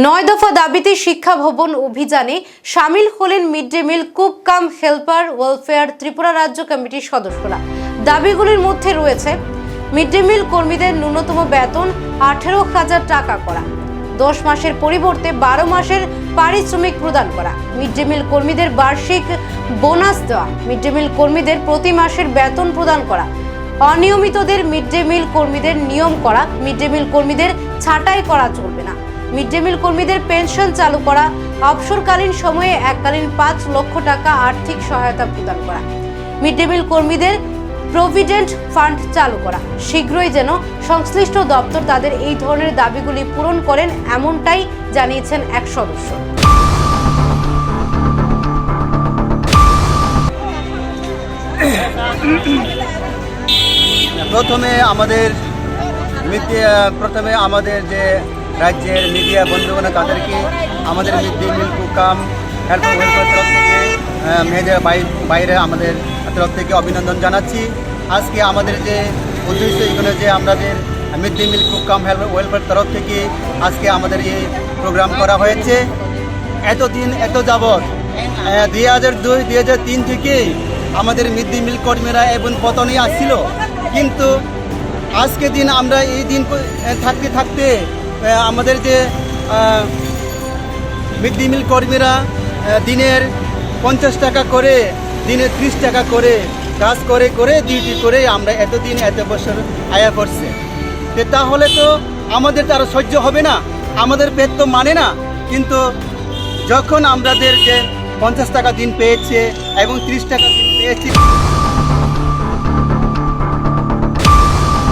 নয় দফা দাবিতে শিক্ষা ভবন অভিযানে সামিল হলেন মিড ডে মিল কুক কাম হেল্পার ওয়েলফেয়ার ত্রিপুরা রাজ্য কমিটির সদস্যরা। দাবিগুলির মধ্যে রয়েছে মিড ডে মিল কর্মীদের ন্যূনতম বেতন 18,000 টাকা করা, 10 মাসের পরিবর্তে 12 মাসের পারিশ্রমিক প্রদান করা, মিড ডে মিল কর্মীদের বার্ষিক বোনাস দেওয়া, মিড ডে মিল কর্মীদের প্রতি মাসের বেতন প্রদান করা, অনিয়মিতদের মিড ডে মিল কর্মীদের নিয়ম করা, মিড ডে মিল কর্মীদের ছাঁটাই করা চলবে না, মিড ডে মিল কর্মীদের পেনশন চালু করা, অবসরকালীন সময়ে এককালীন 5 লক্ষ টাকা আর্থিক সহায়তা প্রদান করা, মিড ডে মিল কর্মীদের প্রভিডেন্ট ফান্ড চালু করা। শীঘ্রই যেন সংশ্লিষ্ট দপ্তর তাদের এই ধরনের দাবিগুলি পূরণ করেন, এমনটাই জানিয়েছেন এক সদস্য। প্রথমে আমাদের যে রাজ্যের মিডিয়া বন্ধুগণ তাদেরকে আমাদের মিড ডে মিল কুক কাম হেল্পার ওয়েলফেয়ার তরফ থেকে মেয়েদের বাইরে আমাদের তরফ থেকে অভিনন্দন জানাচ্ছি। আজকে আমাদের যে উদ্দেশ্য এখানে যে আমাদের মিড ডে মিল কুক কাম হেল্পার ওয়েলফেয়ার তরফ থেকে আজকে আমাদের এই প্রোগ্রাম করা হয়েছে। এত যাবৎ 2002-2003 থেকে আমাদের মিড ডে মিল কর্মীরা এবং পতনই আসছিল, কিন্তু আজকে দিন আমরা এই দিন থাকতে আমাদের যে মিড ডে মিল কর্মীরা দিনের 50 টাকা করে, দিনে 30 টাকা করে কাজ করে ডিউটি করে আমরা এত বছর আয়া করছে। তাহলে তো আমাদের তো আরও সহ্য হবে না, আমাদের পেট তো মানে না। কিন্তু যখন আমাদের যে 50 টাকা দিন পেয়েছে এবং 30 টাকা দিন পেয়েছি